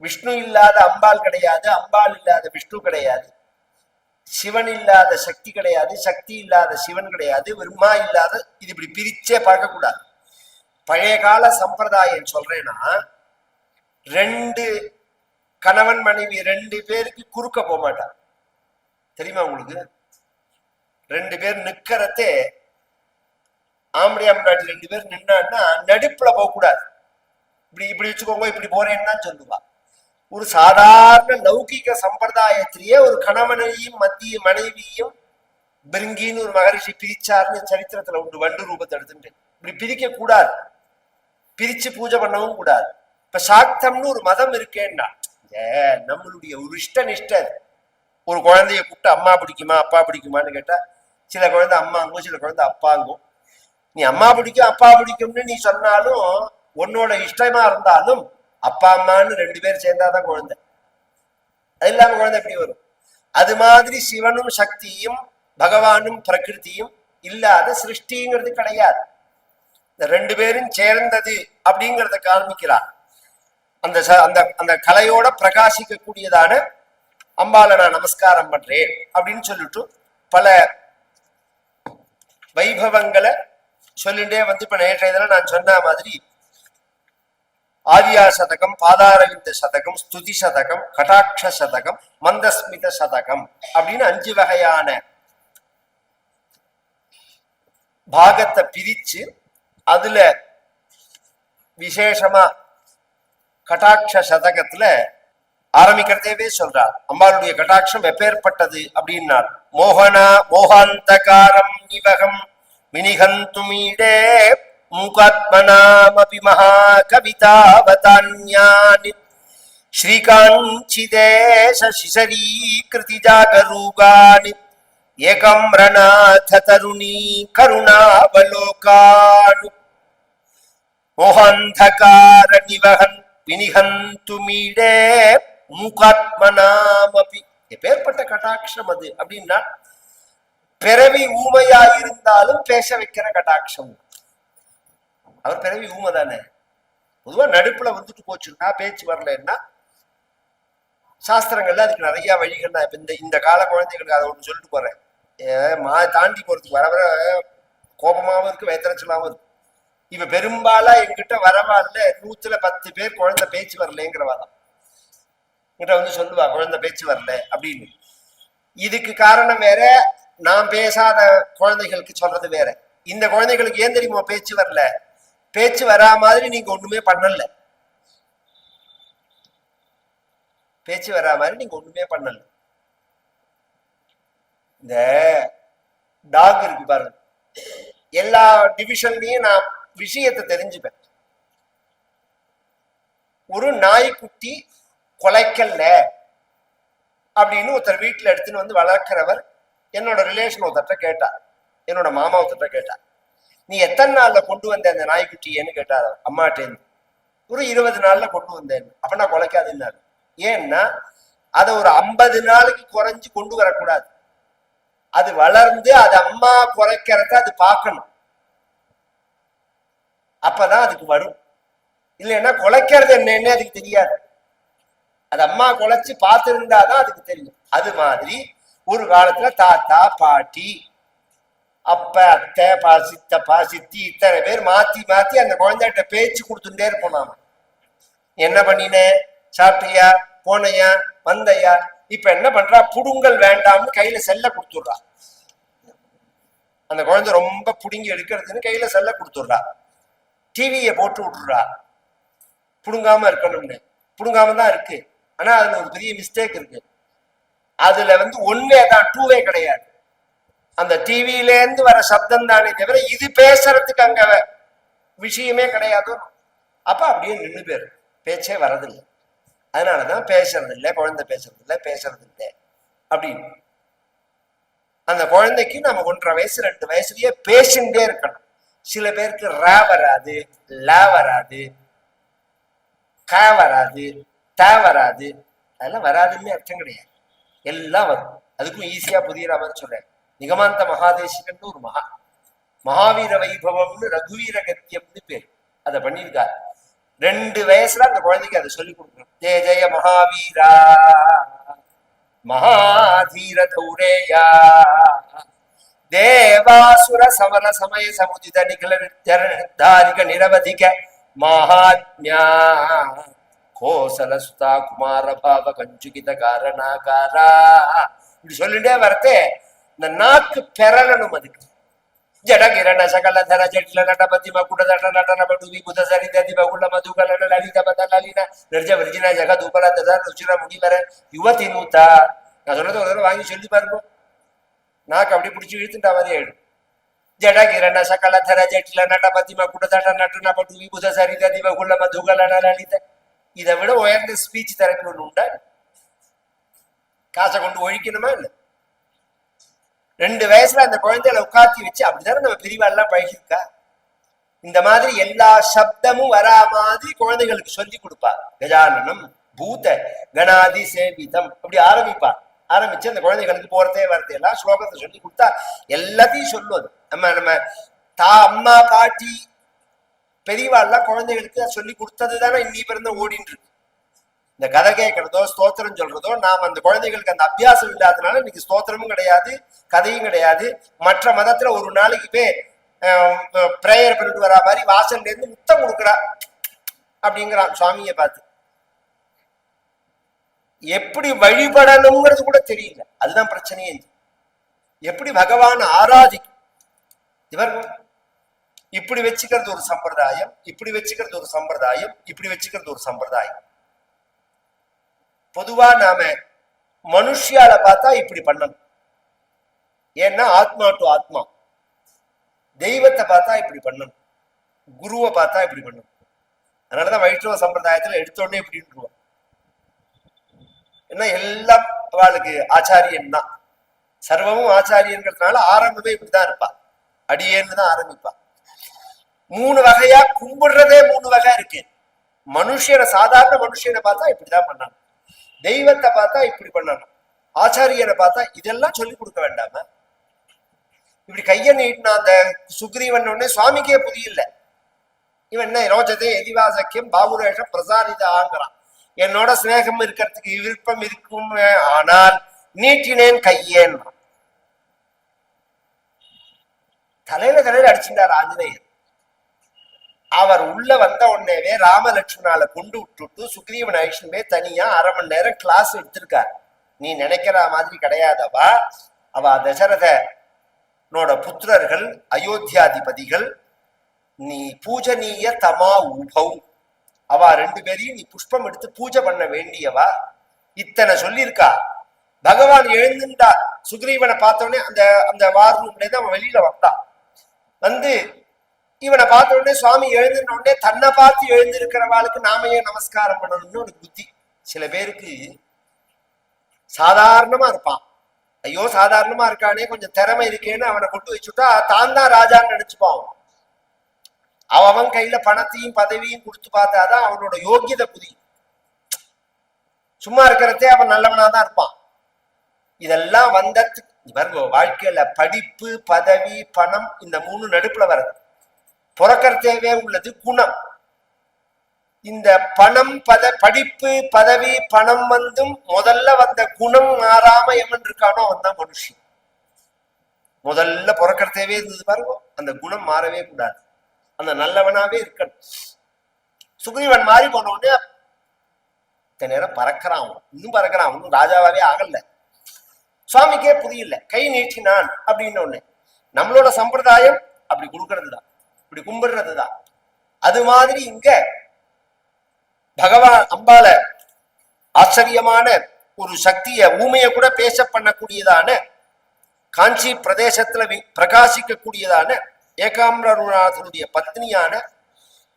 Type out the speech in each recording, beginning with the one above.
விஷ்ணு இல்லாத அம்பாள் கிடையாது, அம்பாள் இல்லாத விஷ்ணு கிடையாது, சிவன் இல்லாத சக்தி கிடையாது, சக்தி இல்லாத சிவன் கிடையாது, பிரம்மா இல்லாத, இது இப்படி பிரிச்சே பார்க்க கூடாது. பழைய கால சம்பிரதாயம் சொல்றேன்னா, ரெண்டு கணவன் மனைவி ரெண்டு பேருக்கு குறுக்க போக மாட்டான். தெரியுமா உங்களுக்கு? ரெண்டு பேர் நிக்கிறதே, ஆம்படியா முன்னாடி ரெண்டு பேர் நின்னான்னா நடுப்புல போக கூடாது. இப்படி இப்படி வச்சுக்கோங்க, இப்படி போறேன்னு தான் சொல்லுவா. ஒரு சாதாரண லௌகிக சம்பிரதாயத்திலேயே ஒரு கணவனையும் மத்திய மனைவியும் பிருங்கின்னு ஒரு மகரிஷி பிரிச்சார்னு சரித்திரத்துல உண்டு. வண்டு ரூபத்தை எடுத்துட்டு இப்படி பிரிக்க கூடாது, பிரிச்சு பூஜை பண்ணவும் கூடாது. இப்ப சாக்தம்னு ஒரு மதம் இருக்கேன்னா, நம்மளுடைய ஒரு இஷ்ட நிஷ்டர். ஒரு குழந்தைய கூப்பிட்டு அம்மா பிடிக்குமா அப்பா பிடிக்குமான்னு கேட்டா, சில குழந்தை அம்மாங்கும், சில குழந்தை அப்பாங்கும். நீ அம்மா பிடிக்கும் அப்பா பிடிக்கும்னு நீ சொன்னாலும், உன்னோட இஷ்டமா இருந்தாலும் அப்பா அம்மான்னு ரெண்டு பேர் சேர்ந்தாதான் குழந்தை. அது இல்லாம குழந்தை எப்படி வரும்? அது மாதிரி சிவனும் சக்தியும் பகவானும் பிரகிருதியும் இல்லாத சிருஷ்டிங்கிறது கிடையாது. இந்த ரெண்டு பேரும் சேர்ந்தது அப்படிங்கிறத காண்பிக்கிறார். அந்த அந்த அந்த கலையோட பிரகாசிக்க கூடியதான அம்பாளை நான் நமஸ்காரம் பண்றேன் அப்படின்னு சொல்லிட்டு பல வைபவங்களை சொல்லிட்டே வந்து இப்ப நேற்றைய தினம் நான் சொன்ன மாதிரி ஆதியா சதகம், பாதாரவிந்த சதகம், ஸ்துதி சதகம், கடாட்ச சதகம், மந்தஸ்மித சதகம் அப்படின்னு 5 வகையான பாகத்தை பிரிச்சு அதுல விசேஷமா கடாட்ச சதகத்துல ஆரம்பிக்கிறதேவே சொல்றார். அம்பாளுடைய கடாட்சம் எப்பேற்பட்டது அப்படின்னார். மோகனா மோகாந்தகாரம் நிவகம் வினிகந்துமீடே மூகாத்மனாமபி மகாகவிதாவதான்யானி ஸ்ரீகாஞ்சிதேஷ சிசரீகிருதி ஜாகரூகானி ஏகம் ரணாத தருணீ கருணாவலோகானு மோகாந்தகார நிவகன் வினிகந்துமீடே மூகாத்மனாமபி. எப்பேற்பட்ட கடாட்சம் அது அப்படின்னா, பிறவி ஊமையா இருந்தாலும் பேச வைக்கிற கடாட்சம். அவர் பிறவி ஊமை தானே. பொதுவா நடுப்புல வந்துட்டு போச்சுன்னா, பேச்சு வரலன்னா சாஸ்திரங்கள்ல அதுக்கு நிறைய வழிகள். நான் இப்ப இந்த கால குழந்தைகளுக்கு அதை ஒண்ணு சொல்லிட்டு போறேன். தாண்டி போறதுக்கு வர வர கோபமாவும் இருக்கு, வேத்தரச்சலாவும் இருக்கு. இப்ப பெரும்பாலா என்கிட்ட வரவால 100-10 பேர் குழந்தை பேச்சு வரலங்கிறவாதான் கிட்ட வந்து சொல்லுவா, குழந்தை பேச்சு வரல அப்படின்னு. இதுக்கு காரணம் வேற, நான் பேசாத குழந்தைகளுக்கு சொல்றது வேற. இந்த குழந்தைகளுக்கு ஏன் தெரியுமா பேச்சு வரல? பேச்சு வரா மாதிரி நீங்க ஒண்ணுமே பண்ணல. பேச்சு வரா மாதிரி நீங்க ஒண்ணுமே பண்ணல. இந்த டாக் இருக்கு பாருங்க, எல்லா டிவிஷன்லயும் நான் விஷயத்தை தெரிஞ்சுப்பேன். ஒரு நாய்க்குட்டி கொலைக்கல்ல அப்படின்னு ஒருத்தர் வீட்டுல எடுத்துன்னு வந்து வளர்க்கிறவர் என்னோட ரிலேஷன் ஒருத்தட்ட கேட்டார், என்னோட மாமா ஒருத்தட்ட கேட்டார், நீ எத்தனை நாள்ல கொண்டு வந்த அந்த நாய்க்குட்டின்னு கேட்டார் அம்மாட்டேன்னு. ஒரு 20 நாள்ல கொண்டு வந்தேன். அப்ப நான் கொலைக்காதுன்னாரு. ஏன்னா அதை ஒரு 50 நாளைக்கு குறைஞ்சு கொண்டு வரக்கூடாது. அது வளர்ந்து அது அம்மா குறைக்கிறத அது பார்க்கணும், அப்பதான் அதுக்கு வரும். இல்லைன்னா குலைக்கிறது என்னன்னு அதுக்கு தெரியாது. அது அம்மா குலைச்சு பார்த்திருந்தாதான் அதுக்கு தெரியும். அது மாதிரி ஒரு காலத்துல தாத்தா பாட்டி அப்ப அத்தை சித்தப்பா சித்தி இத்தனை பேர் மாத்தி மாத்தி அந்த குழந்தைகிட்ட பேச்சு கொடுத்துட்டே இருப்போம். நாம என்ன பண்ணின, சாப்பிட்டியா, போனையா, வந்தையா. இப்ப என்ன பண்றா, புடுங்கல் வேண்டாம்னு கையில செல்ல கொடுத்துடுறா. அந்த குழந்தை ரொம்ப புடுங்கி எடுக்கிறதுன்னு கையில செல்ல கொடுத்துடுறா. டிவியை போட்டு விட்டுறா புடுங்காம இருக்கணும்னு. புடுங்காம தான் இருக்கு, ஆனா அதுல ஒரு பெரிய மிஸ்டேக் இருக்கு. அதுல வந்து ஒன்னே தான், டூவே கிடையாது. அந்த டிவியில இருந்து வர சப்தம் தானே தவிர இது பேசுறதுக்கு அங்க விஷயமே கிடையாது. அப்ப அப்படியே நின்று பேரு, பேச்சே வரதில்லை. அதனாலதான் பேசுறது இல்லை, குழந்தை பேசுறது இல்லை, பேசுறது இல்லை அப்படின்னு. அந்த குழந்தைக்கு நம்ம 1.5 வயசு 2 வயசுலயே பேசிண்டே இருக்கணும். சில பேருக்கு ர வராது, ல வராது, க வராது, த வராது. அதெல்லாம் வராதுன்னு அர்த்தம் கிடையாது, எல்லாம் வரும். அதுக்கும் ஈஸியா புதிய மாதிரி சொல்றேன். நிகமாந்த மகாதேசிகன்னு ஒரு மகாவீர வைபவம்னு ரகுவீர கத்தியம்னு பேர், அதை பண்ணியிருக்காரு. 2 வயசுல அந்த குழந்தைக்கு அதை சொல்லி கொடுக்கணும். ஜெய ஜெய மகாவீரா மகாதீர தௌரேயா தேவாசுர சமர சமய சமுதித நிகழ நிரவதிக மகாத்மியா கோசல சுதா குமார பாவ கஞ்சுகித காரணாகாரா இப்படி சொல்லிட்டே வரத்தே இந்த நாக்கு பெறலனும் அதுக்கு. ஜடகிரண சகலதர ஜட்ல நடபதி மகுடதட நடன படுவி புத சரிததி பகுல மதுகல லலித பத லலின நிர்ஜ விர்ஜின ஜகத் உபர தத ருச்சிர முனிவர யுவதி நூதா. நான் சொல்றது ஒரு தடவை வாங்கி சொல்லி பாருங்க. நாக்கு அப்படி பிடிச்சி இழுத்துட்டா மாதிரி ஆயிடும். ஜடகிரண சகலதர ஜட்ல நடபதி மகுடதட நடன படுவி புத சரிததி பகுல மதுகல லலித. இதை விட உயர்ந்த ஸ்பீச் தெரப்பி ஒண்ணு உண்டா? காசை கொண்டு ஒழிக்கணுமா இல்லை? 2 வயசுல அந்த குழந்தைகளை உட்காத்தி வச்சு அப்படித்தானே நம்ம பிரிவாள்லாம் பழகிருக்கா. இந்த மாதிரி எல்லா சப்தமும் வரா மாதிரி குழந்தைகளுக்கு சொல்லி கொடுப்பா. கஜானனம் பூத கணாதி சேவிதம் அப்படி ஆரம்பிச்சு அந்த குழந்தைகளுக்கு போறதே வரதே எல்லாம் ஸ்லோகத்தை சொல்லி கொடுத்தா எல்லாத்தையும் சொல்லுவது. நம்ம அம்மா பாட்டி பெரியவாள்லாம் குழந்தைகளுக்கு சொல்லி கொடுத்தது தானே இன்னி பிறந்த ஓடின்னு இருக்கு. இந்த கதை கேட்கறதோ ஸ்தோத்திரம் சொல்றதோ நாம அந்த குழந்தைகளுக்கு அந்த அபியாசம் இல்லாதனால இன்னைக்கு ஸ்தோத்திரமும் கிடையாது, கதையும் கிடையாது. மற்ற மதத்துல ஒரு நாளைக்கு போய் பிரேயர் பண்ணிட்டு வரா மாதிரி வாசல்ல இருந்து முத்தம் கொடுக்குறா அப்படிங்கிறான் சுவாமியை பார்த்து. எப்படி வழிபடணுங்கிறது கூட தெரியல. அதுதான் பிரச்சனையே. எப்படி பகவான் ஆராதிக்கும் இவர் இப்படி வச்சுக்கிறது ஒரு சம்பிரதாயம், இப்படி வச்சுக்கிறது ஒரு சம்பிரதாயம், இப்படி வச்சுக்கிறது ஒரு சம்பிரதாயம். பொதுவா நாம மனுஷியால பார்த்தா இப்படி பண்ணணும். ஏன்னா ஆத்மா டு ஆத்மா. தெய்வத்தை பார்த்தா இப்படி பண்ணணும், குருவை பார்த்தா இப்படி பண்ணணும். அதனாலதான் வைஷ்ணவ சம்பிரதாயத்துல எடுத்தோடனே இப்படின்னுருவோம். ஏன்னா எல்லாம் அவளுக்கு ஆச்சாரியன் தான், சர்வமும் ஆச்சாரியங்கிறதுனால ஆரம்பமே இப்படிதான் இருப்பா. அடியேன்னு தான் ஆரம்பிப்பா. 3 வகையா கும்பிடுறதே 3 வகை இருக்கு. மனுஷனை சாதாரண மனுஷனை பார்த்தா இப்படிதான் பண்ணணும், தெய்வத்தை பார்த்தா இப்படி பண்ணணும், ஆச்சாரியனை பார்த்தா இதெல்லாம் சொல்லி கொடுக்க வேண்டாம? இப்படி கைய நீட்டினா அந்த சுக்ரீவன் உடனே சுவாமிக்கே புரியல. இவன் என்ன ரோஜதே எதிவாசக்கியம் பாபுரேஷ பிரசாரித ஆங்கிறான். என்னோட சிநேகம் இருக்கிறதுக்கு விருப்பம் இருக்கும், ஆனால் நீட்டினேன் கையேன். தலையில அடிச்சுட்டார் ஆஞ்சநேயர். அவர் உள்ள வந்த உடனேவே ராமலட்சுமணால கொண்டு விட்டுட்டு சுக்ரீவன் ஐஷன்பே தனியா 1/2 மணி நேரம் கிளாஸ் எடுத்திருக்கார். நீ நினைக்கிற மாதிரி கிடையாதவா, அவ தசரதனோட புத்திரர்கள், அயோத்தியாதிபதிகள். நீ பூஜனீய தமா உபௌ, அவ 2 பேரையும் நீ புஷ்பம் எடுத்து பூஜை பண்ண வேண்டியவா. இத்தனை சொல்லியிருக்கா. பகவான் எழுந்துட்டா. சுக்ரீவனை பார்த்தோடனே அந்த அந்த வார் ரூம்ல தான் அவன் வெளியில வந்தான். வந்து இவனை பார்த்த உடனே சுவாமி எழுந்தின உடனே தன்னை பார்த்து எழுந்திருக்கிறவாளுக்கு நாம ஏன் நமஸ்காரம் பண்ணணும்னு ஒரு புத்தி. சில பேருக்கு சாதாரணமா இருப்பான், ஐயோ சாதாரணமா இருக்கானே கொஞ்சம் திறமை இருக்கேன்னு அவனை கொண்டு வச்சுட்டா தான் தான் ராஜான்னு நினைச்சுப்பான். அவன் கையில பணத்தையும் பதவியும் கொடுத்து பார்த்தாதான் அவனோட யோகியதை புரியும். சும்மா இருக்கிறதே அவன் நல்லவனாதான் இருப்பான். இதெல்லாம் வந்ததுக்கு வாழ்க்கையில படிப்பு பதவி பணம் இந்த 3 நடுப்புல வருது. பிறக்கிறதேவே உள்ளது குணம். இந்த பணம் படிப்பு பதவி பணம் வந்தும் முதல்ல வந்த குணம் மாறாம எவன் இருக்கானோ அவன் தான் மனுஷன். முதல்ல பிறக்கிறதேவே இருந்தது பாருங்க, அந்த குணம் மாறவே கூடாது, அந்த நல்லவனாவே இருக்கணும். சுக்ரீவன் மாறி போன உடனே நேரம் பறக்கிறான், இன்னும் பறக்கிறான், இன்னும் ராஜாவாவே ஆகல. சுவாமிக்கே புரியல, கை நீட்டினான் அப்படின்னு ஒண்ணு. நம்மளோட சம்பிரதாயம் அப்படி கொடுக்கறது தான், இப்படி கும்பிடுறதுதான். அது மாதிரி இங்க பகவான் அம்பால ஆச்சரியமான ஒரு சக்திய ஊமைய கூட பேச பண்ணக்கூடியதான காஞ்சி பிரதேசத்துல பிரகாசிக்கக்கூடியதான ஏகாம்பரநாதனுடைய பத்னியான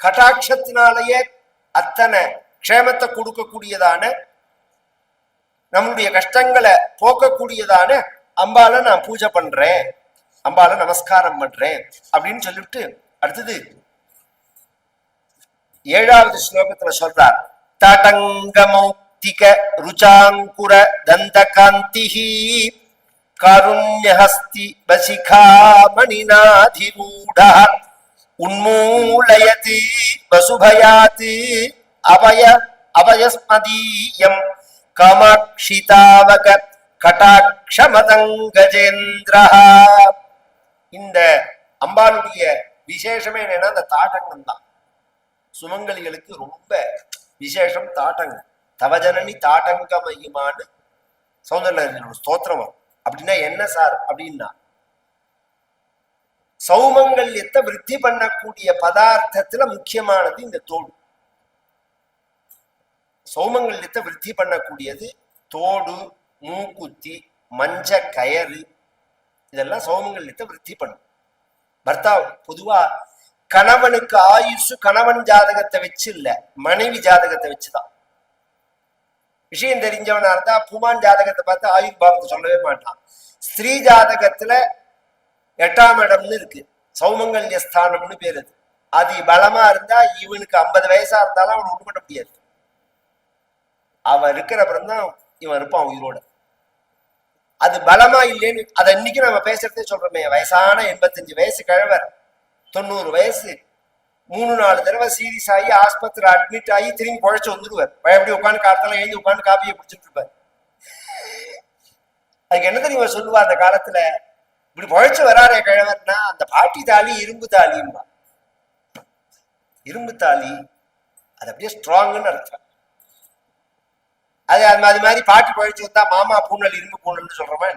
கட்டாட்சத்தினாலேயே அத்தனை க்ஷேமத்தை கொடுக்கக்கூடியதான நம்மளுடைய கஷ்டங்களை போக்கக்கூடியதான அம்பால நான் பூஜை பண்றேன், அம்பால நமஸ்காரம் பண்றேன் அப்படின்னு சொல்லிட்டு அடுத்தது 7வது ஸ்லோகத்துல சொல்றார். தடங்கமௌக்திக ருச்சாங்குர தந்தகாந்திஹி காருண்யஹஸ்தி வசிகா மணிநாதிரூட உன்மூலயதி வசுபயாதி அபய அபயஸ்மதீயம் காமாட்சிதாவக கடாட்சமதங்கஜேந்திரா. இந்த அம்பாளுடைய விசேஷமே என்னன்னா அந்த தாட்டங்கம் தான். சுமங்கலிகளுக்கு ரொம்ப விசேஷம் தாட்டங்கம். தவஜனனி தாட்டங்கமயமானு சௌந்தரலஹரியோட ஸ்தோத்திரம். அப்படின்னா என்ன சார் அப்படின்னா, சௌமங்கல்யத்தை விருத்தி பண்ணக்கூடிய பதார்த்தத்துல முக்கியமானது இந்த தோடு. சௌமங்கல்யத்தை விருத்தி பண்ணக்கூடியது தோடு, மூக்குத்தி, மஞ்ச கயறு, இதெல்லாம் சௌமங்கல்யத்தை விருத்தி பண்ணும். பர்த்தா பொதுவா கணவனுக்கு ஆயுசு கணவன் ஜாதகத்தை வச்சு இல்ல, மனைவி ஜாதகத்தை வச்சுதான். விஷயம் தெரிஞ்சவனா இருந்தா புமான் ஜாதகத்தை பார்த்து ஆயுர் பாவத்தை சொல்லவே மாட்டான். ஸ்திரீ ஜாதகத்துல 8ஆம் இடம்னு இருக்கு, சௌமங்கல்ய ஸ்தானம்னு பேரு. அது பலமா இருந்தா இவனுக்கு 50 வயசா இருந்தாலும் அவன் ஒண்ணு பண்ண முடியாது. அவன் இருக்கிற அப்புறம் தான் இவன் இருப்பான் உயிரோட. அது பலமா இல்லைன்னு அதை இன்னைக்கு நம்ம பேசுறதே சொல்றோமே. வயசான 85 வயசு கிழவர் 90 வயசு 3-4 தடவை சீரியஸ் ஆகி ஆஸ்பத்திரி அட்மிட் ஆகி திரும்பி பொழைச்சு வந்துடுவார். எப்படி உட்காந்து காலத்தால எழுந்து உட்காந்து காப்பியை பிடிச்சிட்டு இருப்பார். அதுக்கு என்ன தெரியுமா சொல்லுவா அந்த காலத்துல, இப்படி பொழைச்சு வராரே கிழவர்னா அந்த பாட்டி தாலி இரும்பு தாலிம்பா. இரும்பு தாலி அது அப்படியே ஸ்ட்ராங்குன்னு அர்த்தம். அது மாதிரி பாட்டி பொழைச்சு வந்தா மாமா பூனல் இரும்பு பூனல்னு சொல்றோமா?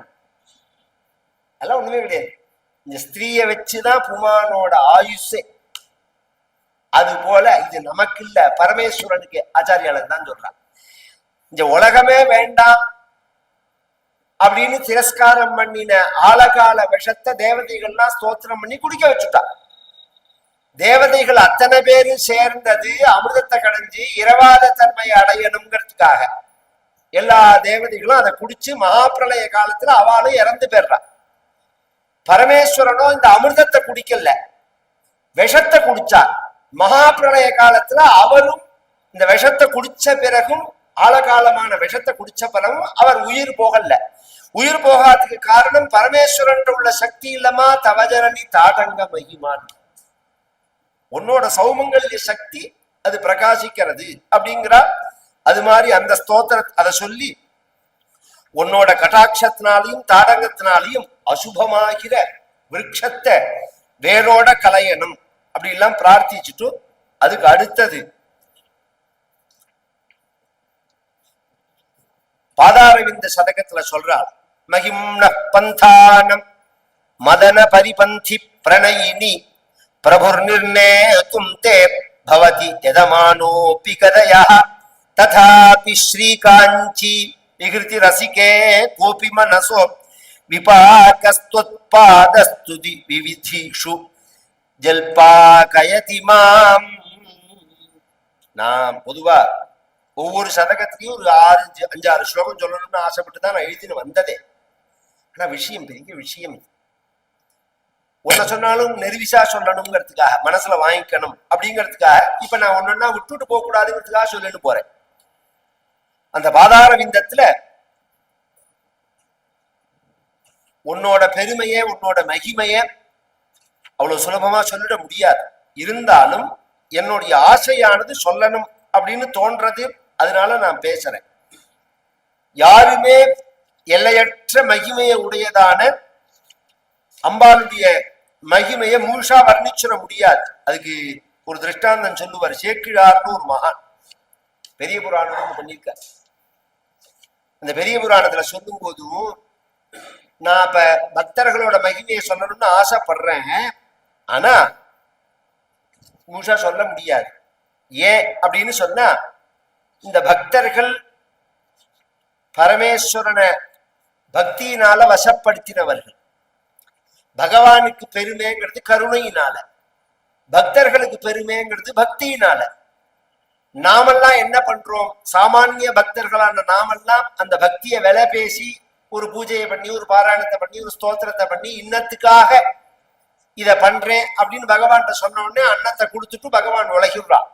அதெல்லாம் ஒண்ணுமே கிடையாது. இந்த ஸ்திரீயை வச்சுதான் புமானோட ஆயுஷே. அது போல இது நமக்கு இல்ல, பரமேஸ்வரனுக்கு. ஆச்சாரியாளர் தான் சொல்றான், இந்த உலகமே வேண்டாம் அப்படின்னு திரஸ்காரம் பண்ணின ஆழகால விஷத்தை தேவதைகள்லாம் ஸ்தோத்திரம் பண்ணி குடிக்க வச்சுட்டா. தேவதைகள் அத்தனை பேரும் சேர்ந்தது அமிர்தத்தை கடைஞ்சி இரவாத தன்மையை அடையணுங்கிறதுக்காக. எல்லா தேவதைகளும் அதை குடிச்சு மகாபிரளய காலத்துல அவளும் இறந்து போயிடுறான். பரமேஸ்வரனோ இந்த அமிர்தத்தை குடிக்கல, விஷத்தை குடிச்சார். மகாபிரளய காலத்துல அவரும் இந்த விஷத்தை குடிச்ச பிறகும், ஆழகாலமான விஷத்தை குடிச்ச பிறகும் அவர் உயிர் போகல. உயிர் போகாததுக்கு காரணம் பரமேஸ்வரன் உள்ள சக்தி இல்லமா, தவஜனனி தாடங்க மகிமான். உன்னோட சௌமங்கல்ய சக்தி அது பிரகாசிக்கிறது அப்படிங்கிறா. அது மாதிரி அந்த ஸ்தோத்திர அதை சொல்லி உன்னோட கடாட்சத்தினாலையும் தாடங்கத்தினாலையும் அசுபமாகிற விருட்சத்தை வேரோட கலையணும் அப்படி எல்லாம் பிரார்த்திச்சுட்டு, அதுக்கு அடுத்தது பாதாரவிந்த சதகத்துல சொல்றாள், மகிம்ன பந்தானம் மதன பரிபந்தி பிரணயினி பிரபுர் நிர்ணேதும் தே பவதி யதமானோபி கதயா ததாபி ஸ்ரீகாஞ்சி விகிருதி ரசிகே கோபி மனசோ விபாகஸ்துத்பாதஸ்துதி விவிதீஷு ஜல்பாகயதி மாம். நான் பொதுவா ஒவ்வொரு சதகத்திலையும் ஒரு 5-6 ஸ்லோகம் சொல்லணும்னு ஆசைப்பட்டு தான் நான் எழுதினு வந்ததே. ஆனா விஷயம் பெரிய விஷயம். ஒன்ன சொன்னாலும் நெருவிசா சொல்லணுங்கிறதுக்காக, மனசுல வாங்கிக்கணும் அப்படிங்கிறதுக்காக இப்ப நான் ஒன்னொன்னா விட்டுட்டு போக கூடாதுங்கிறதுக்காக சொல்லிட்டு போறேன். அந்த பாதார விந்தத்துல உன்னோட பெருமைய உன்னோட மகிமைய அவ்வளவு சுலபமா சொல்லிட முடியாது. இருந்தாலும் என்னுடைய ஆசையானது சொல்லணும் அப்படின்னு தோன்றது, அதனால நான் பேசுறேன். யாருமே எல்லையற்ற மகிமையை உடையதான அம்பாளுடைய மகிமையை முழுசா வர்ணிச்சிட முடியாது. அதுக்கு ஒரு திருஷ்டாந்தம் சொல்லுவார். சேக்கிழார்னு ஒரு மகான் பெரிய புராணம் பண்ணியிருக்கார். அந்த பெரிய புராணத்துல சொல்லும் போதும், நான் இப்ப பக்தர்களோட மகிமையை சொல்லணும்னு ஆசைப்படுறேன், ஆனா முழுசா சொல்ல முடியாது. ஏன் அப்படின்னு சொன்னா, இந்த பக்தர்கள் பரமேஸ்வரனை பக்தியினால வசப்படுத்தினவர்கள். பகவானுக்கு பெருமைங்கிறது கருணையினால, பக்தர்களுக்கு பெருமைங்கிறது பக்தியினால. நாமெல்லாம் என்ன பண்றோம்? சாமானிய பக்தர்களான நாமெல்லாம் அந்த பக்தியை விலை பேசி ஒரு பூஜையை பண்ணி, ஒரு பாராயணத்தை பண்ணி, ஒரு ஸ்தோத்திரத்தை பண்ணி, இன்னத்துக்காக இத பண்றேன் அப்படின்னு பகவான் சொன்ன உடனே அன்னத்தை கொடுத்துட்டு பகவான் உலகிடுறான்.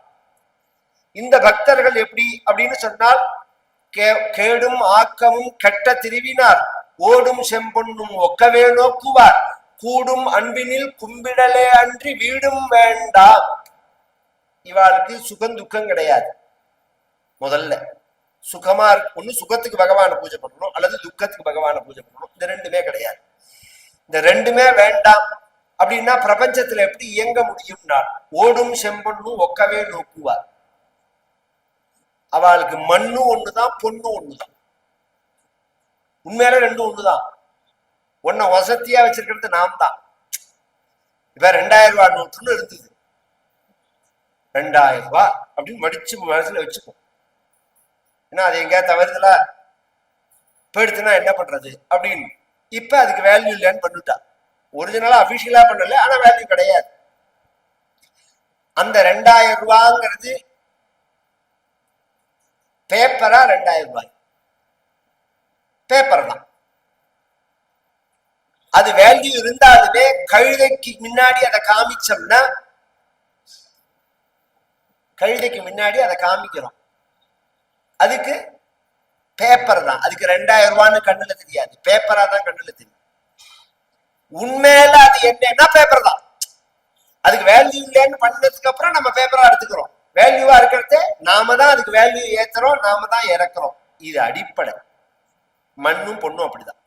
இந்த பக்தர்கள் எப்படி அப்படின்னு சொன்னால், கேடும் ஆக்கமும் கெட்ட திருவினார் ஓடும் செம்பொன்னும் ஒக்கவே நோக்குவார் கூடும் அன்பினில் கும்பிடலே அன்றி வீடும் வேண்டாம். இவாளுக்கு சுகம் துக்கம் கிடையாது. முதல்ல சுகமா இருக்கு, ஒண்ணு சுகத்துக்கு பகவானை பூஜை பண்ணணும் அல்லது துக்கத்துக்கு பகவானை பூஜை பண்ணணும். இந்த ரெண்டுமே கிடையாது. இந்த ரெண்டுமே வேண்டாம் அப்படின்னா பிரபஞ்சத்துல எப்படி இயங்க முடியும்னா ஓடும் செம்பொண்ணும் ஒக்கவே நோக்குவார். அவளுக்கு மண்ணு ஒண்ணுதான், பொண்ணு ஒண்ணுதான். உண்மையில ரெண்டும் ஒண்ணுதான். ஒன்ன வசதியா வச்சிருக்கிறது நாம் தான். இப்ப 2000 ரூபாய் நோட்டுன்னு இருந்தது. 2000 ரூபாய் அப்படின்னு மடிச்சு மனசுல வச்சுக்கும். ஏன்னா அது எங்கேயா தவறுதலா போயிடுச்சுன்னா என்ன பண்றது அப்படின்னு. இப்ப அதுக்கு வேல்யூ இல்லைன்னு பண்ணிட்டா. ஒரிஜினலா அபிஷியலா பண்ணல, ஆனா வேல்யூ கிடையாது. அந்த 2000 ரூபாங்கிறது பேப்பரா? 2000 ரூபாய் பேப்பர் தான். அது வேல்யூ இருந்தாலுமே கழுதைக்கு முன்னாடி அதை காமிச்சோம்னா, கழுதைக்கு முன்னாடி அதை காமிக்கிறோம், அதுக்கு பேப்பர் தான். அதுக்கு 2000 ரூபான்னு கண்ணுல தெரியாது, பேப்பரா தான் கண்ணுல தெரியும். உண்மையில அது என்னன்னா பேப்பர் தான். அதுக்கு வேல்யூ இல்லைன்னு பண்ணதுக்கு அப்புறம் நம்ம பேப்பரா எடுத்துக்கிறோம். வேல்யூவா இருக்கிறதே நாம தான் அதுக்கு வேல்யூ ஏத்துறோம், நாம தான் இறக்குறோம். இது அடிப்படை. மண்ணும் பொண்ணும் அப்படிதான்.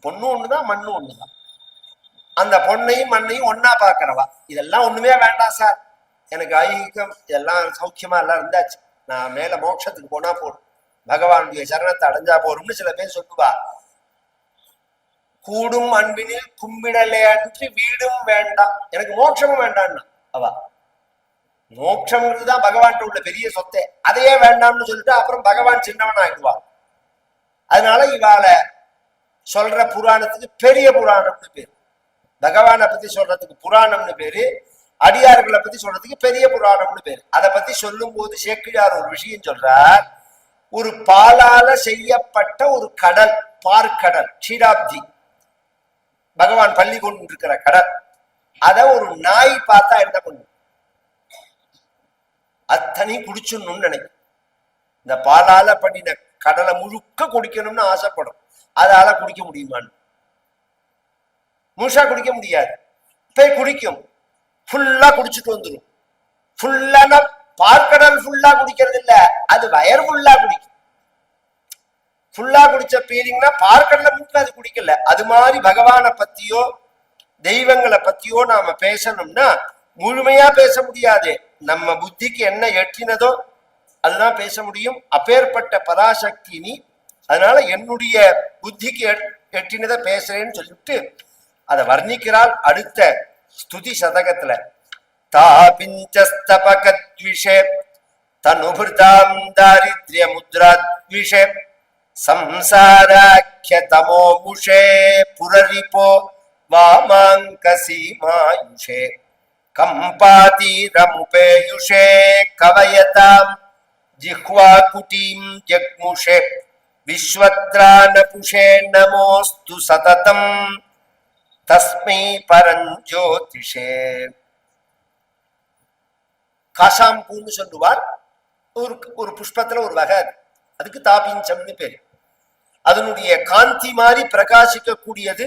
பொண்ணும் ஒண்ணுதான், மண்ணும் ஒண்ணுதான். அந்த பொண்ணையும் மண்ணையும் ஒன்னா பாக்குறவா. இதெல்லாம் ஒண்ணுமே வேண்டாம் சார், எனக்கு ஐகியம் இதெல்லாம் சௌக்கியமா எல்லாம் இருந்தாச்சு, நான் மேல மோட்சத்துக்கு போனா போடும், பகவானுடைய சரணத்தை அடைஞ்சா போறோம்னு சில பேர் சொல்லுவா. கூடும் அன்பினில் கும்பிடலே அன்றி வீடும் வேண்டாம். எனக்கு மோட்சமும் வேண்டாம்னா அவா. மோட்சம்தான் பகவான் உள்ள பெரிய சொத்தை, அதையே வேண்டாம்னு சொல்லிட்டு அப்புறம் பகவான் சின்னவன் ஆயிடுவான். அதனால இவாளை சொல்ற புராணத்துக்கு பெரிய புராணம்னு பேரு. பகவானை பத்தி சொல்றதுக்கு புராணம்னு பேரு, அடியார்களை பத்தி சொல்றதுக்கு பெரிய புராணம்னு பேரு. அதை பத்தி சொல்லும் போது சேக்கிழார் ஒரு விஷயம் சொல்றார். ஒரு பாலால செய்யப்பட்ட ஒரு கடல், பார்க்கடல், க்ஷீராப்தி, பகவான் பள்ளி கொண்டு இருக்கிற கடல், அத ஒரு நாய் பார்த்தா என்ன பண்ணும்? அத்தனை குடிச்சுன்னு நினைக்கும். இந்த பாலால பண்ணின கடலை முழுக்க குடிக்கணும்னு ஆசைப்படும். அதால குடிக்க முடியுமான்னு? முழுசா குடிக்க முடியாது. போய் குடிக்கும், ஃபுல்லா குடிச்சுட்டு வந்துடும். ஃபுல்லான பார்க்கடல் ஃபுல்லா குடிக்கிறது இல்ல, அது வயர் ஃபுல்லா குடிக்கும். ஃபுல்லா குடிச்ச பீலிங்னா பார்க்கடல முழுக்க அது குடிக்கல. அது மாதிரி பகவானை பத்தியோ தெய்வங்களை பத்தியோ நாம பேசணும்னா முழுமையா பேச முடியாது. நம்ம புத்திக்கு என்ன எட்டினதோ அதுதான் பேச முடியும். அப்பேற்பட்ட பராசக்தி நீ. அதனால என்னுடைய புத்திக்கு எட்டினதை பேசுறேன்னு சொல்லிட்டு அதை வர்ணிக்கிறாள் அடுத்த ஸ்துதி சதகத்துல. தாபிஞ்சஸ்தபகத்விஷே தனுபிருதாம் தாரித்ரிய முத்ராத்விஷே சம்சாராக்கிய தமோமுஷே புரரிபோ வாமாங்கசீமாயுஷே கம்பாதீரமுபேயுஷே கவயதாம் ஜிஹ்வாகுடீம் ஜக்முஷே விஸ்வத்ரானபுஷே நமோஸ்து சததம் தஸ்மை பரஞ்சோதிஷே. காசாம்பூன்னு சொல்லுவார். ஒரு புஷ்பத்துல ஒரு வகை, அதுக்கு தாபிஞ்சம்னு பேரு. அதனுடைய காந்தி மாதிரி பிரகாசிக்க கூடியது.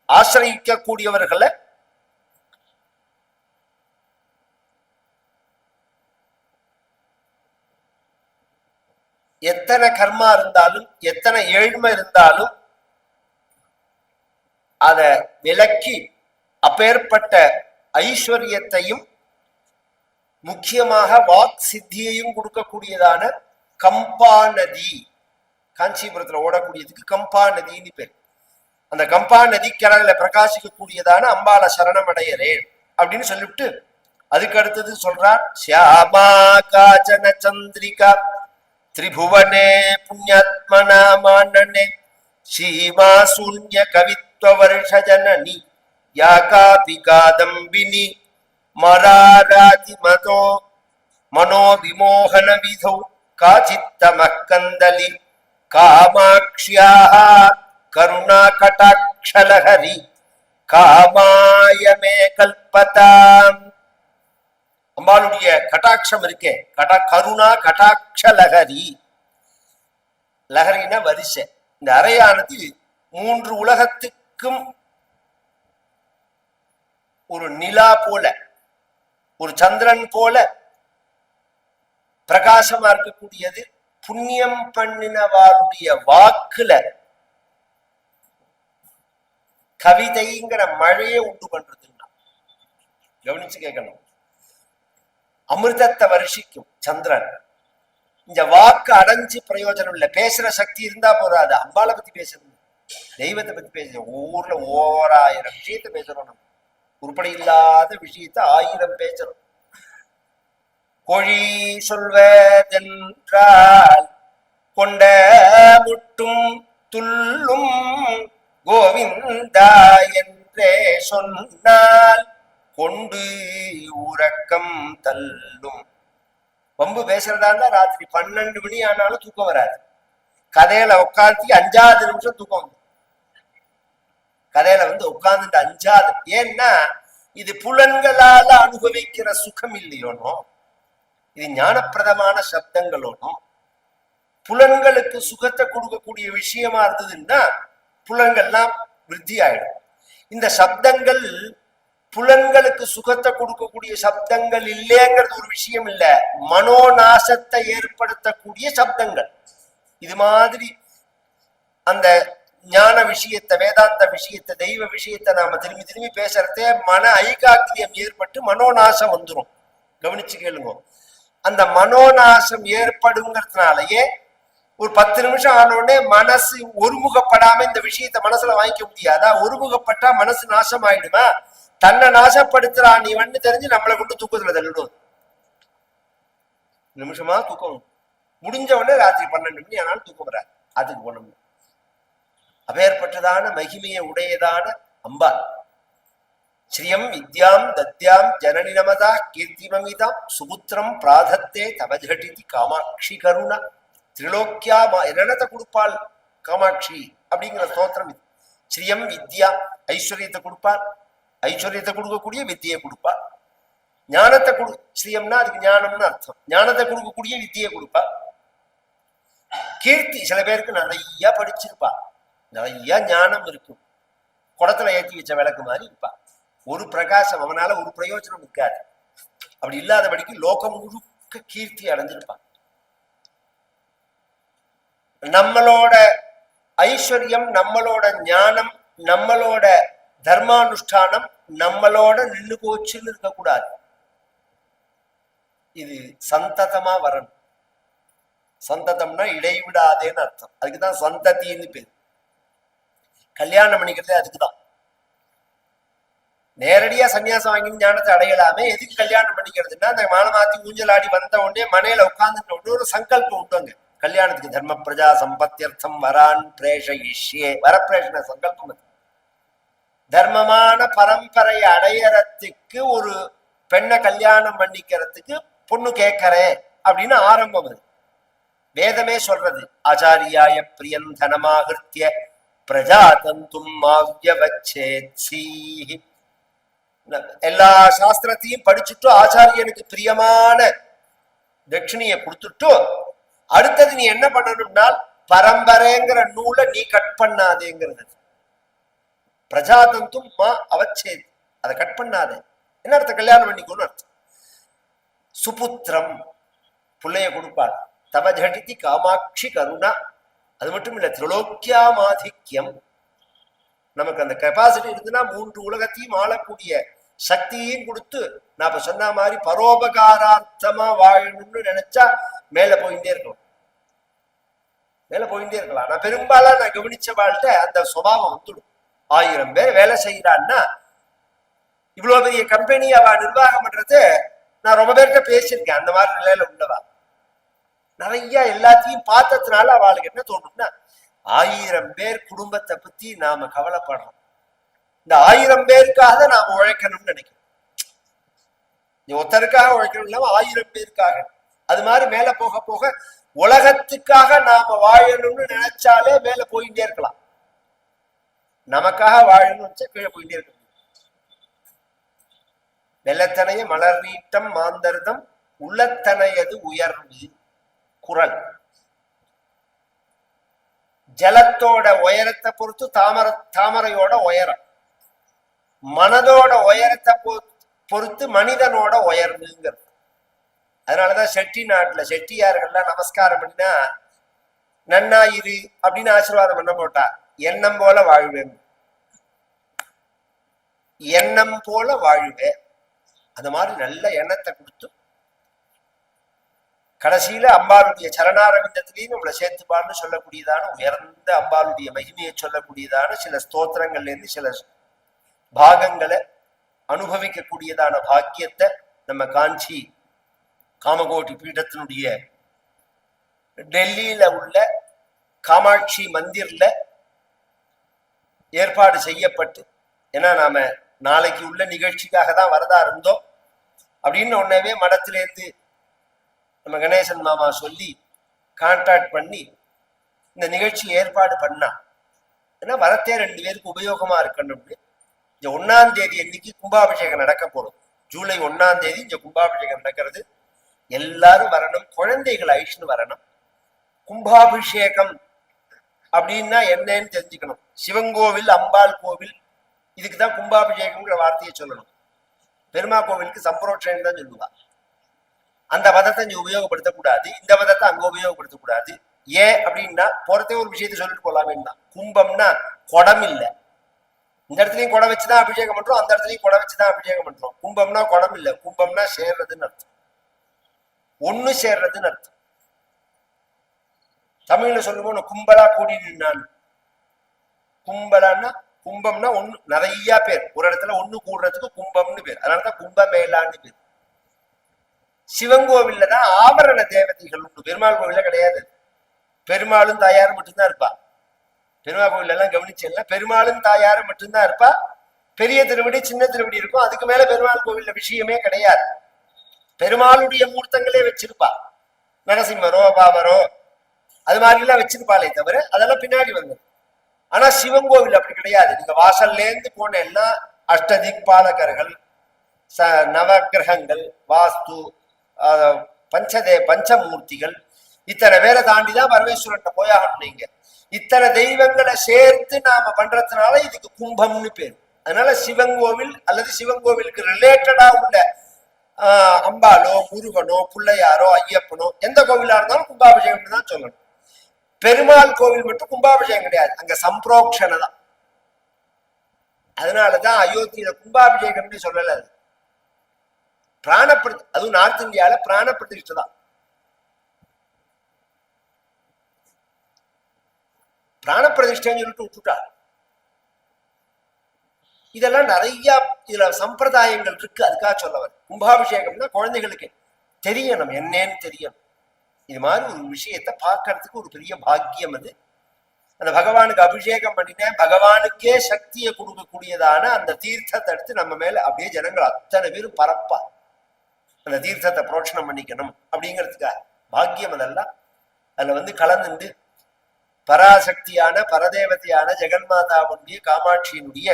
ஆசிரியிக்க கூடியவர்களை எத்தனை கர்மா இருந்தாலும் எத்தனை ஏழ்மை இருந்தாலும் அத விலக்கி அப்பேற்பட்ட ஐஸ்வர்யத்தையும் முக்கியமாக வாக் சித்தியையும் கொடுக்கக்கூடியதான கம்பா நதி, காஞ்சிபுரத்துல ஓடக்கூடியதுக்கு கம்பா நதின்னு பேர். அந்த கம்பா நதி கடல பிரகாசிக்கக்கூடியதான அம்பால சரணமடையறேன் அப்படின்னு சொல்லிவிட்டு அதுக்கு அடுத்தது சொல்றார். சியாமா காச்சன சந்திரிகா திரிபுவனே புண்ணியாத்மனா மானனே சீமா சூன்ய கவித்வ வருஷ ஜனனி யாகாபி காதம்பினி மராராதி மதோ மனோ விமோகன விதௌ காச்சித்தமக்கந்தலி காமாக்ஷ்யாஹ கருணா கடாட்சலஹரி காமாயமே கல்பதாம். அம்பாளுடைய கட்டாட்சம் இருக்கே, கருணா கட்டாட்ச லகரி. லகரினா வரிசை. இந்த அறையானது மூன்று உலகத்துக்கும் ஒரு நிலா போல, ஒரு சந்திரன் போல பிரகாசமா இருக்கக்கூடியது. புண்ணியம் பண்ணினவாருடைய வாக்குல கவிதைங்கிற மழையை உண்டு பண்றதுன்னா கவனிச்சு கேட்கணும். அமிர்தத்தை வருஷிக்கும் சந்திரன். இந்த வாக்கு அடைஞ்சு பிரயோஜனம் இல்லை. பேசுற சக்தி இருந்தா போறாது. அம்பாளை பத்தி பேசணும், தெய்வத்தை பத்தி பேசணும். ஊர்ல 1000 விஷயத்த பேசணும். நம்ம உருப்படி இல்லாத விஷயத்த 1000 பேசணும். கொழி சொல்வதென்றால் கொண்ட முட்டும் துள்ளும் கோவிந்தா என்றே சொன்னால் கொண்டு உறக்கம் தள்ளும். வம்பு பேசுறதா இருந்தா ராத்திரி 12 மணி ஆனாலும் தூக்கம் வராது. கதையில உட்காந்து 5வது நிமிஷம் தூக்கம் வந்து கதையில உட்கார்ந்துட்டு 5வது. ஏன்னா இது புலன்களால அனுபவிக்கிற சுகம் இல்லையோனோ, இது ஞானப்பிரதமான சப்தங்களோனோ. புலன்களுக்கு சுகத்தை கொடுக்கக்கூடிய விஷயமா இருந்ததுன்னா புலன்கள்லாம் விருத்தி ஆயிடும். இந்த சப்தங்கள் புலன்களுக்கு சுகத்தை கொடுக்கக்கூடிய சப்தங்கள் இல்லைங்கிறது ஒரு விஷயம் இல்ல, மனோநாசத்தை ஏற்படுத்தக்கூடிய சப்தங்கள். இது மாதிரி அந்த ஞான விஷயத்தை, வேதாந்த விஷயத்தை, தெய்வ விஷயத்தை நாம திரும்பி திரும்பி பேசுறதே மன ஐகாக்கியம் ஏற்பட்டு மனோநாசம் வந்துடும். கவனிச்சு கேளுங்க. அந்த மனோநாசம் ஏற்படுங்கிறதுனாலயே ஒரு 10 நிமிஷம் ஆனோடனே மனசு ஒருமுகப்படாம இந்த விஷயத்த மனசுல வாங்கிக்க முடியாதா? ஒருமுகப்பட்டா மனசு நாசம் ஆயிடுமா? தன்னை நாசப்படுத்துறா நீ தெரிஞ்சு நம்மளை கொண்டு தூக்கத்துல தள்ளிடும். நிமிஷமா தூக்கம் முடிஞ்ச உடனே ராத்திரி 12 மணி ஆனாலும் தூக்கம் வராது. அதுக்கு போனோம். அப்பேற்பட்டதான மகிமையை உடையதான அம்பாள். ஸ்ரீயம் வித்யாம் தத்யாம் ஜனனி நமதா கீர்த்திமமிதாம் சுபுத்திரம் பிராதத்தே தவஜடிதி காமாட்சி கருணா. திரிலோக்கியா என்னத்தை கொடுப்பாள் காமாட்சி அப்படிங்கிற ஸ்தோத்திரம் இது. ஸ்ரீயம் வித்யா ஐஸ்வர்யத்தை கொடுப்பாள், ஐஸ்வர்யத்தை கொடுக்கக்கூடிய வித்தியை கொடுப்பாள். ஞானத்தை ஸ்ரீயம்னா அதுக்கு ஞானம்னு அர்த்தம். ஞானத்தை கொடுக்கக்கூடிய வித்தியை கொடுப்பா. கீர்த்தி, சில பேருக்கு நிறைய படிச்சிருப்பா, நிறைய ஞானம் இருக்கும், குடத்துல ஏற்றி வச்ச விளக்கு மாதிரி இருப்பா. ஒரு பிரகாசம், அவனால ஒரு பிரயோஜனம் இருக்காது. அப்படி இல்லாதபடிக்கு லோகம் முழுக்க கீர்த்தி அடைஞ்சிருப்பான். நம்மளோட ஐஸ்வர்யம், நம்மளோட ஞானம், நம்மளோட தர்மானுஷ்டானம் நம்மளோட நின்று போச்சுன்னு இருக்கக்கூடாது. இது சந்ததமா வரணும். சந்ததம்னா இடைவிடாதேன்னு அர்த்தம். அதுக்குதான் சந்ததின்னு பேர். கல்யாணம் பண்ணிக்கிறதே அதுக்குதான். நேரடியா சன்னியாசம் வாங்கி ஞானத்தை அடையலாமே, எதுக்கு கல்யாணம் பண்ணிக்கிறதுன்னா அந்த மாலை மாத்தி ஊஞ்சலாடி வந்த உடனே மனையில உட்கார்ந்துட்ட உடனே ஒரு சங்கல்பம் உண்டுங்க கல்யாணத்துக்கு. தர்ம பிரஜா சம்பத்தியர்த்தம் வரான் பிரேஷயிஷ்யே, வரப்பிரேஷன சங்கல்பம். அது தர்மமான பரம்பரையை அடையறதுக்கு ஒரு பெண்ணை கல்யாணம் பண்ணிக்கிறதுக்கு பொண்ணு கேட்கறேன் அப்படின்னு ஆரம்பம். அது வேதமே சொல்றது. ஆச்சாரியாய பிரியந்தனமாகிருத்திய பிரஜா தந்தும் மாவ்யவச்சேத்ஸீ. எல்லா சாஸ்திரத்தையும் படிச்சுட்டு ஆச்சாரியனுக்கு பிரியமான தட்சிணியை கொடுத்துட்டு அடுத்தது நீ என்ன பண்ணணும்னா பரம்பரைங்கிற நூலை நீ கட் பண்ணாதேங்கிறது. பிரஜாதந்தும் மா அவச்சேத், அதை கட் பண்ணாதே. என்ன அர்த்தம்? கல்யாணம் பண்ணிக்கோன்னு அர்த்தம். சுபுத்திரம், பிள்ளைய கொடுப்பாள். தவ ஜடிதி காமாட்சி கருணா. அது மட்டும் இல்ல, திரிலோக்கியாமாதிக்யம். நமக்கு அந்த கெப்பாசிட்டி இருக்குன்னா 3 உலகத்தையும் ஆளக்கூடிய சக்தியையும் கொடுத்து நான் இப்ப சொன்ன மாதிரி பரோபகாரார்த்தமா வாழணும்னு நினைச்சா மேல போயிட்டே இருக்கணும், மேல போயிட்டே இருக்கலாம். நான் பெரும்பாலும் நான் கவனிச்ச வாழ்க்கை அந்த சுபாவம் வந்துடும். 1000 பேர் வேலை செய்யறான்னா இவ்வளவு பெரிய கம்பெனி அவ நிர்வாகம் பண்றது நான் ரொம்ப பேர்கிட்ட பேசியிருக்கேன். அந்த மாதிரி நிலையில உள்ளவா நிறைய எல்லாத்தையும் பார்த்ததுனால அவளுக்கு என்ன தோணும்னா 1000 பேர் குடும்பத்தை பத்தி நாம கவலைப்படுறோம். இந்த 1000 பேருக்காக நாம உழைக்கணும்னு நினைக்கிறோம். ஒருத்தருக்காக உழைக்கணும் இல்லாம 1000 பேருக்காக. அது மாதிரி மேல போக போக உலகத்துக்காக நாம வாழணும்னு நினைச்சாலே மேல போயிட்டே இருக்கலாம். நமக்காக வாழணும்னு நினைச்சா கீழே போயிட்டே இருக்க. வெள்ளத்தனைய மலர் நீட்டம் மாந்தர்தம் உள்ளத்தனையது உயர்வு. குரல் ஜலத்தோட உயரத்தை பொறுத்து தாமரையோட உயரம், மனதோட உயரத்தை பொறுத்து மனிதனோட உயர்வுங்கிறது. அதனாலதான் செட்டி நாட்டுல செட்டியார்கள்லாம் நமஸ்காரம் பண்ணினா நன்னா இரு அப்படின்னு ஆசீர்வாதம் பண்ண போட்டா, எண்ணம் போல வாழ்வேன், எண்ணம் போல வாழ்வேன். அந்த மாதிரி நல்ல எண்ணத்தை கொடுத்து கடைசியில அம்பாளுடைய சரணாரவிந்தத்திலையும் நம்மளை சேர்த்துப்பான்னு சொல்லக்கூடியதான உயர்ந்த அம்பாளுடைய மகிமையை சொல்லக்கூடியதான சில ஸ்தோத்திரங்கள்ல இருந்து சில பாகங்களை அனுபவிக்கக்கூடியதான பாக்கியத்தை நம்ம காஞ்சி காமகோட்டி பீடத்தினுடைய டெல்லியில உள்ள காமாட்சி மந்திர்ல ஏற்பாடு செய்யப்பட்டு, ஏன்னா நாம நாளைக்கு உள்ள நிகழ்ச்சிக்காக தான் வரதா இருந்தோம் அப்படின்னு உடனே மடத்திலேருந்து நம்ம கணேசன் மாமா சொல்லி கான்டாக்ட் பண்ணி இந்த நிகழ்ச்சி ஏற்பாடு பண்ணா. ஏன்னா வரத்தே 2 பேருக்கு உபயோகமா இருக்கணும்னு இந்த 1ஆம் தேதி அன்னைக்கு கும்பாபிஷேகம் நடக்க போறோம். ஜூலை 1ஆம் தேதி இந்த கும்பாபிஷேகம் நடக்கிறது. எல்லாரும் வரணும், குழந்தைகள் ஐஷன் வரணும். கும்பாபிஷேகம் அப்படின்னா என்னன்னு தெரிஞ்சுக்கணும். சிவங்கோவில் அம்பாள் கோவில் இதுக்குதான் கும்பாபிஷேகம்ங்கிற வார்த்தையை சொல்லணும். பெருமா கோவிலுக்கு சம்பரோட்சம் தான் சொல்லுவா. அந்த பதத்தை இங்க உபயோகப்படுத்தக்கூடாது, இந்த பதத்தை அங்க உபயோகப்படுத்தக்கூடாது. ஏன் அப்படின்னா போறதே ஒரு விஷயத்த சொல்லிட்டு போலாமேன்னா, கும்பம்னா குடம் இல்லை. இந்த இடத்துலயும் குடம் வச்சுதான் அபிஷேகம் பண்றோம், அந்த இடத்துலயும் குடம் வச்சுதான் அபிஷேகம் பண்றோம். கும்பம்னா குடம் இல்லை, கும்பம்னா சேர்றதுன்னு அர்த்தம், ஒண்ணு சேர்றதுன்னு அர்த்தம். தமிழ்ல சொல்லுவோம் கும்பலா கூடி நின்னான். கும்பலான்னா கும்பம்னா ஒண்ணு, நிறைய பேர் ஒரு இடத்துல ஒண்ணு கூடுறதுக்கு கும்பம்னு பேர். அதனாலதான் கும்பமேளான்னு பேர். சிவங்கோவில்ல தான் ஆபரண தேவதைகள் உண்டு, பெருமாள் கோவில்ல கிடையாது. பெருமாளும் தாயாரும் மட்டும்தான் இருப்பா. பெருமாள் கோவில் எல்லாம் கவனிச்சேன்னா பெருமாளும் தாயாரும் மட்டும்தான் இருப்பா. பெரிய திருவடி சின்ன திருவடி இருக்கும், அதுக்கு மேல பெருமாள் கோவில்ல விஷயமே கிடையாது. பெருமாளுடைய மூர்த்தங்களே வச்சிருப்பா, நரசிம்மரோ பாவரோ அது மாதிரி எல்லாம் வச்சிருப்பாளே தவிர அதெல்லாம் பின்னாடி வந்தது. ஆனா சிவங்கோவில் அப்படி கிடையாது. நீங்க வாசல்ல இருந்து போன எல்லாம் அஷ்டதிக்பாலகர்கள், நவகிரகங்கள், வாஸ்து, பஞ்சமூர்த்திகள், இத்தனை பேரை தாண்டிதான் பரமேஸ்வரன் போயாகணும். நீங்க இத்தனை தெய்வங்களை சேர்த்து நாம பண்றதுனால இதுக்கு கும்பம்னு பேர். அதனால சிவங்கோவில் அல்லது சிவங்கோவிலுக்கு ரிலேட்டடா உள்ள அம்பாலோ முருகனோ பிள்ளையாரோ ஐயப்பனோ எந்த கோவிலா இருந்தாலும் கும்பாபிஷேகம் தான் சொல்லணும். பெருமாள் கோவில் மட்டும் கும்பாபிஷேகம் கிடையாது, அங்க சம்பிரோக்ஷனை தான். அதனாலதான் அயோத்தியில கும்பாபிஷேகம்னு சொல்லல, பிராணப்பிரதி, அதுவும் நார்த் இந்தியால பிராண பிரதிஷ்டை தான். பிராண பிரதிஷ்டைன்னு சொல்லிட்டு விட்டுட்டா. இதெல்லாம் நிறைய இதுல சம்பிரதாயங்கள் இருக்கு, அதுக்காக சொல்லவர். கும்பாபிஷேகம்னா குழந்தைகளுக்கு தெரியணும், என்னன்னு தெரியணும். இது மாதிரி ஒரு விஷயத்த பார்க்கறதுக்கு ஒரு பெரிய பாக்கியம் அது. அந்த பகவானுக்கு அபிஷேகம் பண்ணினேன், பகவானுக்கே சக்தியை கொடுக்கக்கூடியதான அந்த தீர்த்தத்தை எடுத்து நம்ம மேல அப்படியே ஜனங்கள் அத்தனை பேரும் பரப்பா அந்த தீர்த்தத்தை புரோட்சணம் பண்ணிக்கணும் அப்படிங்கிறதுக்காக பாக்கியம். அதெல்லாம் அதுல கலந்துண்டு பராசக்தியான பரதேவதையான ஜெகன்மாதாவுடைய காமாட்சியினுடைய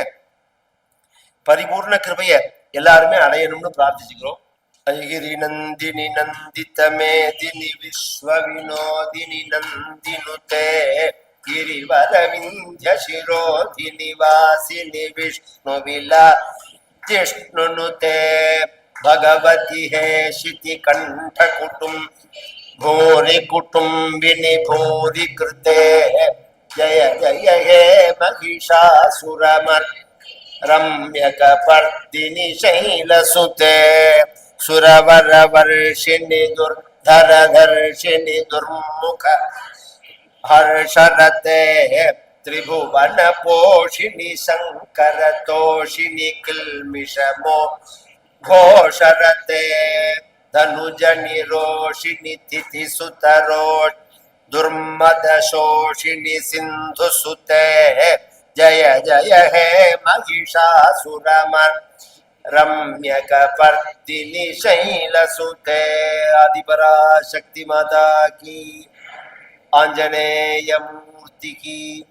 பரிபூர்ண கிருபைய எல்லாருமே அடையணும்னு பிரார்த்திச்சுக்கிறோம். ஐகிரி நந்தினி நந்தித மேதினி விஸ்வ வினோதினி நந்தினுதே கிரிவர விந்திய சிரோதினி வாசினி விஷ்ணு விலாஜிஷ்ணுனுதே भगवती हे शिति कंठ कुटुम भूरि कुटुंबिनी भूरि कृते जय जय हे महिषासुरमर् रम्यकपर्दिनि शैलसुते सुरवर वर्षिणि दुर्धर धर्षिणि दुर्मुख हर्षरते त्रिभुवन पोषिणि शंकर तोषिणि किल्मिषमो घोषरते धनुज निरोषिणि तिथि सुतरोष दुर्मद शोषिणि सिंधु सुते जय जय हे महिषासुरमर् रम्यकपर्दिनि शैलसुते। आदिपराशक्ति माता की, आंजनेय मूर्ति की।